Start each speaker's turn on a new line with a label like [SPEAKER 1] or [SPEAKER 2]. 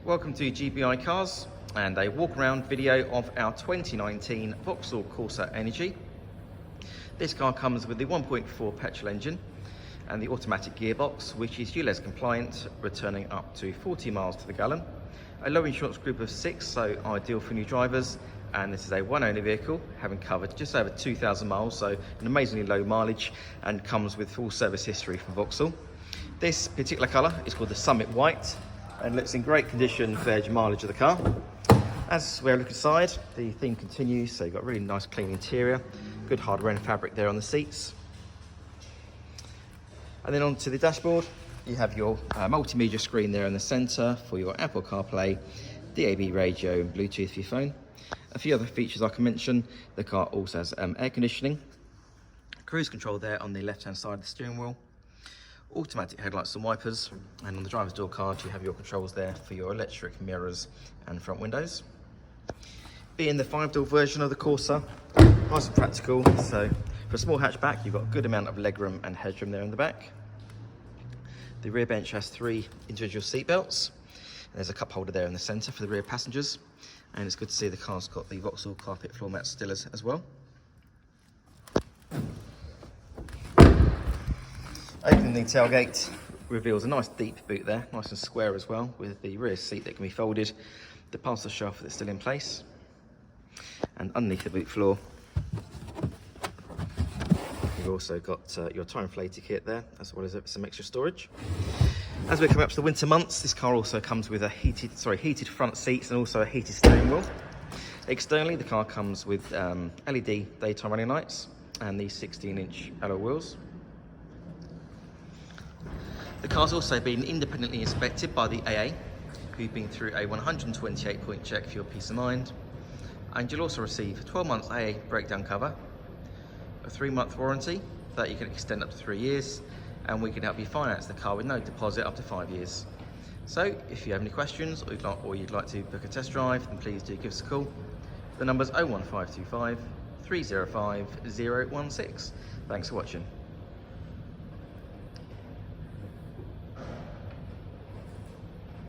[SPEAKER 1] Welcome to GBI Cars and a walk around video of our 2019 Vauxhall Corsa Energy. This car comes with the 1.4 petrol engine and the automatic gearbox, which is ULEZ compliant, returning up to 40 miles to the gallon. A low insurance group of 6, so ideal for new drivers, and this is a one-owner vehicle, having covered just over 2,000 miles, so an amazingly low mileage, and comes with full service history from Vauxhall. This particular colour is called the Summit White, and looks in great condition for the mileage of the car. As we look inside, the theme continues, so you've got a really nice clean interior, good hardware and fabric there on the seats. And then onto the dashboard, you have your multimedia screen there in the centre for your Apple Carplay, DAB radio and Bluetooth for your phone. A few other features I can mention: the car also has air conditioning, cruise control there on the left hand side of the steering wheel, automatic headlights and wipers, and on the driver's door card you have your controls there for your electric mirrors and front windows. Being the 5-door version of the Corsa, nice and practical, so for a small hatchback you've got a good amount of legroom and headroom there in the back. The rear bench has 3 individual seat belts. There's a cup holder there in the centre for the rear passengers, and it's good to see the car's got the Vauxhall carpet floor mats still as well. Opening the tailgate reveals a nice deep boot there, nice and square as well, with the rear seat that can be folded, the parcel shelf that's still in place, and underneath the boot floor you've also got your tyre inflator kit there, as well as some extra storage. As we're coming up to the winter months, this car also comes with a heated front seats and also a heated steering wheel. Externally, the car comes with LED daytime running lights and these 16-inch alloy wheels. The car's also been independently inspected by the AA, who've been through a 128-point check for your peace of mind. And you'll also receive 12 months AA breakdown cover, a 3-month warranty that you can extend up to 3 years, and we can help you finance the car with no deposit up to 5 years. So if you have any questions or you'd like to book a test drive, then please do give us a call. The number's 01525 305 016. Thanks for watching.